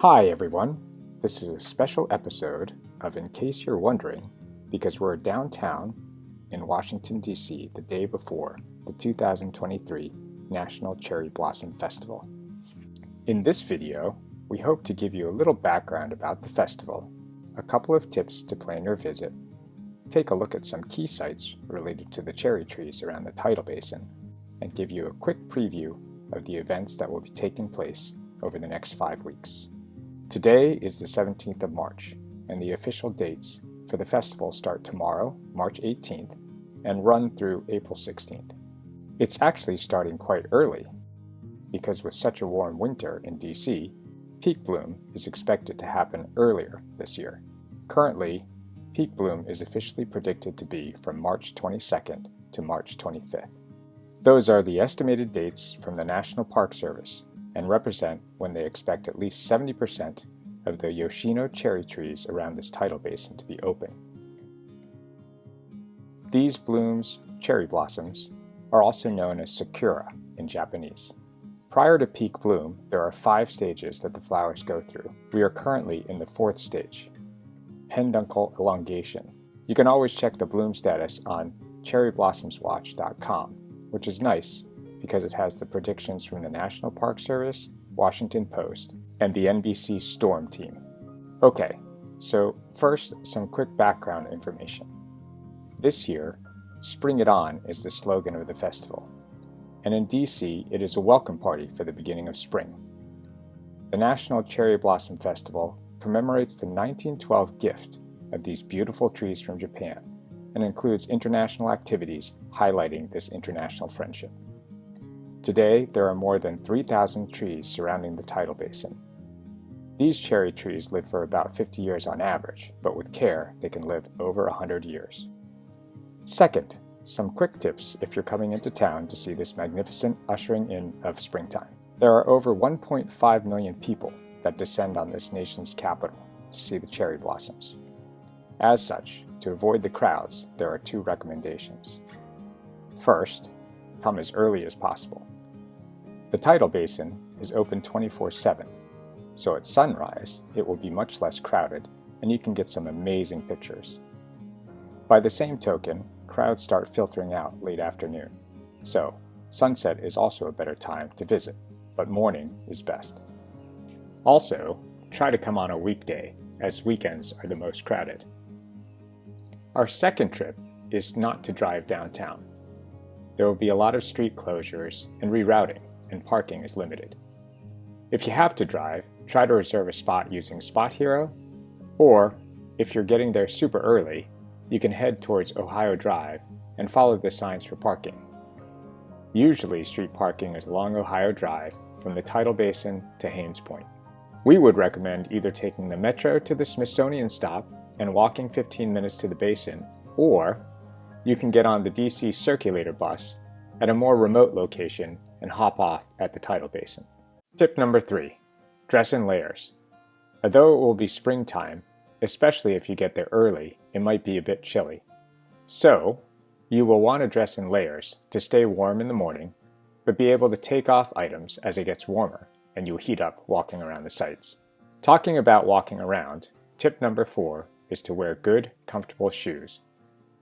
Hi everyone, this is a special episode of In Case You're Wondering, because we're downtown in Washington, D.C. the day before the 2023 National Cherry Blossom Festival. In this video, we hope to give you a little background about the festival, a couple of tips to plan your visit, take a look at some key sites related to the cherry trees around the Tidal Basin, and give you a quick preview of the events that will be taking place over the next 5 weeks. Today is the 17th of March, and the official dates for the festival start tomorrow, March 18th, and run through April 16th. It's actually starting quite early, because with such a warm winter in DC, peak bloom is expected to happen earlier this year. Currently, peak bloom is officially predicted to be from March 22nd to March 25th. Those are the estimated dates from the National Park Service, and represent when they expect at least 70% of the Yoshino cherry trees around this tidal basin to be open. These blooms, cherry blossoms, are also known as Sakura in Japanese. Prior to peak bloom, there are 5 stages that the flowers go through. We are currently in the 4th stage, peduncle elongation. You can always check the bloom status on cherryblossoms.watch.com, which is nice because it has the predictions from the National Park Service, Washington Post, and the NBC Storm team. Okay, so first, some quick background information. This year, Spring It On is the slogan of the festival, and in DC, it is a welcome party for the beginning of spring. The National Cherry Blossom Festival commemorates the 1912 gift of these beautiful trees from Japan, and includes international activities highlighting this international friendship. Today, there are more than 3,000 trees surrounding the tidal basin. These cherry trees live for about 50 years on average, but with care, they can live over 100 years. Second, some quick tips if you're coming into town to see this magnificent ushering in of springtime. There are over 1.5 million people that descend on this nation's capital to see the cherry blossoms. As such, to avoid the crowds, there are 2 recommendations. First, come as early as possible. The tidal basin is open 24/7, so at sunrise it will be much less crowded and you can get some amazing pictures. By the same token, crowds start filtering out late afternoon, so sunset is also a better time to visit, but morning is best. Also, try to come on a weekday, as weekends are the most crowded. Our second trip is not to drive downtown. There will be a lot of street closures and rerouting, and parking is limited. If you have to drive, try to reserve a spot using Spot Hero, or if you're getting there super early, you can head towards Ohio Drive and follow the signs for parking. Usually, street parking is along Ohio Drive from the tidal basin to Haynes Point. We would recommend either taking the Metro to the Smithsonian stop and walking 15 minutes to the basin, or you can get on the DC Circulator bus at a more remote location and hop off at the tidal basin. Tip number 3, dress in layers. Although it will be springtime, especially if you get there early, it might be a bit chilly. So, you will want to dress in layers to stay warm in the morning, but be able to take off items as it gets warmer and you'll heat up walking around the sites. Talking about walking around, tip number 4 is to wear good, comfortable shoes,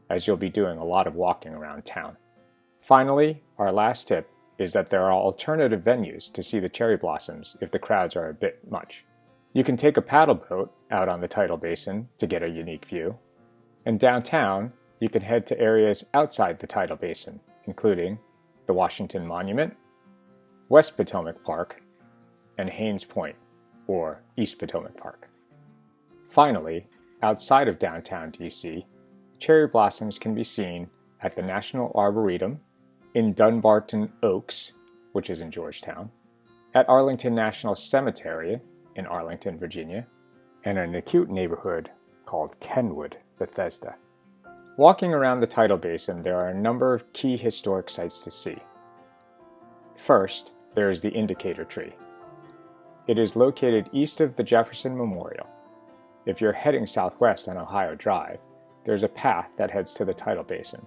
as you'll be doing a lot of walking around town. Finally, our last tip is that there are alternative venues to see the cherry blossoms if the crowds are a bit much. You can take a paddle boat out on the tidal basin to get a unique view, and downtown you can head to areas outside the tidal basin, including the Washington Monument, West Potomac Park, and Haynes Point, or East Potomac Park. Finally, outside of downtown DC, cherry blossoms can be seen at the National Arboretum, in Dunbarton Oaks, which is in Georgetown, at Arlington National Cemetery in Arlington, Virginia, and in a cute neighborhood called Kenwood, Bethesda. Walking around the tidal basin, there are a number of key historic sites to see. First, there is the indicator tree. It is located east of the Jefferson Memorial. If you're heading southwest on Ohio Drive, there's a path that heads to the tidal basin.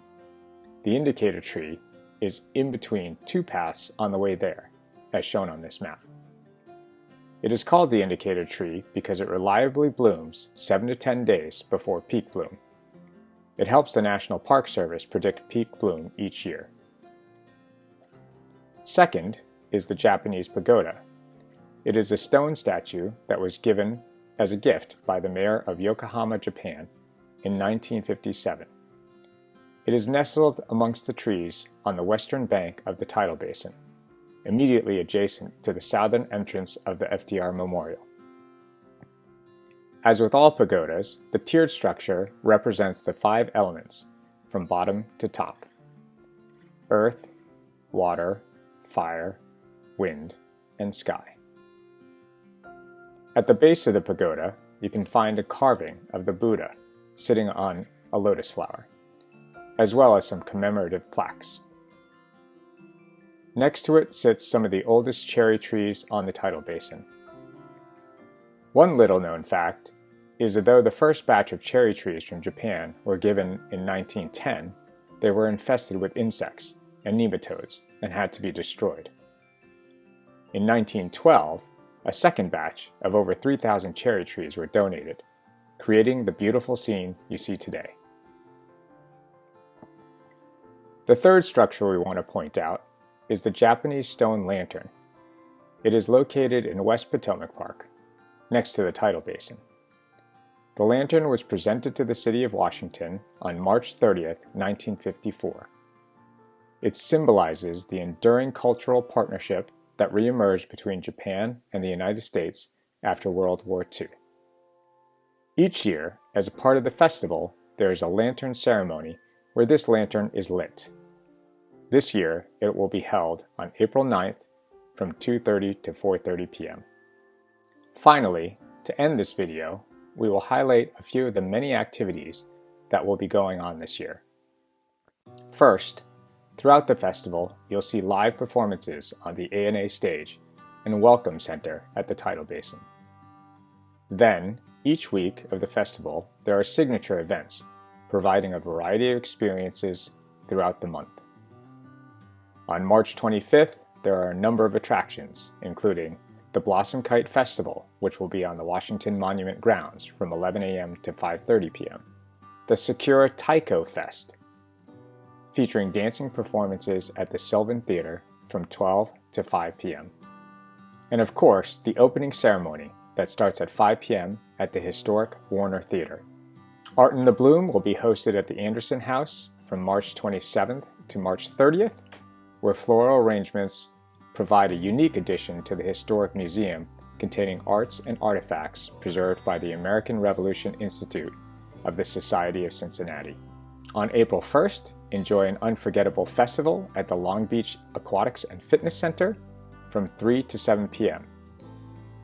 The indicator tree is in between 2 paths on the way there, as shown on this map. It is called the indicator tree because it reliably blooms 7 to 10 days before peak bloom. It helps the National Park Service predict peak bloom each year. Second is the Japanese pagoda. It is a stone statue that was given as a gift by the mayor of Yokohama, Japan in 1957. It is nestled amongst the trees on the western bank of the Tidal Basin, immediately adjacent to the southern entrance of the FDR Memorial. As with all pagodas, the tiered structure represents the 5 elements from bottom to top: earth, water, fire, wind, and sky. At the base of the pagoda, you can find a carving of the Buddha sitting on a lotus flower, as well as some commemorative plaques. Next to it sits some of the oldest cherry trees on the Tidal Basin. One little-known fact is that though the first batch of cherry trees from Japan were given in 1910, they were infested with insects and nematodes and had to be destroyed. In 1912, a second batch of over 3,000 cherry trees were donated, creating the beautiful scene you see today. The third structure we want to point out is the Japanese stone lantern. It is located in West Potomac Park, next to the Tidal Basin. The lantern was presented to the city of Washington on March 30th, 1954. It symbolizes the enduring cultural partnership that reemerged between Japan and the United States after World War II. Each year, as a part of the festival, there is a lantern ceremony where this lantern is lit. This year, it will be held on April 9th from 2:30 to 4:30 p.m. Finally, to end this video, we will highlight a few of the many activities that will be going on this year. First, throughout the festival, you'll see live performances on the ANA stage and Welcome Center at the Tidal Basin. Then, each week of the festival, there are signature events, providing a variety of experiences throughout the month. On March 25th, there are a number of attractions, including the Blossom Kite Festival, which will be on the Washington Monument grounds from 11 a.m. to 5:30 p.m. The Sakura Taiko Fest, featuring dancing performances at the Sylvan Theater from 12 to 5 p.m. And of course, the opening ceremony that starts at 5 p.m. at the historic Warner Theater. Art in the Bloom will be hosted at the Anderson House from March 27th to March 30th, where floral arrangements provide a unique addition to the historic museum containing arts and artifacts preserved by the American Revolution Institute of the Society of Cincinnati. On April 1st, enjoy an unforgettable festival at the Long Beach Aquatics and Fitness Center from 3 to 7 p.m.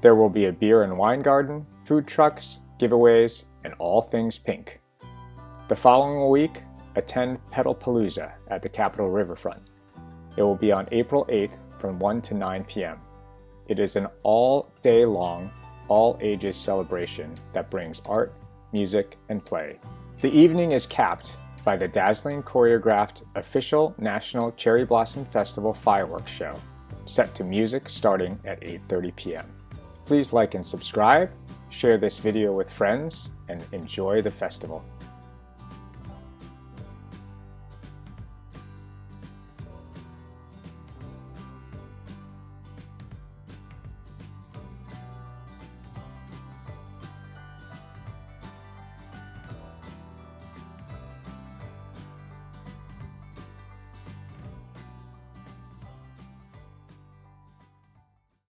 There will be a beer and wine garden, food trucks, giveaways, and all things pink. The following week, attend Pedalpalooza at the Capitol Riverfront. It will be on April 8th from 1 to 9 p.m. It is an all-day long, all-ages celebration that brings art, music, and play. The evening is capped by the dazzling choreographed official National Cherry Blossom Festival fireworks show, set to music starting at 8:30 p.m. Please like and subscribe, share this video with friends, and enjoy the festival.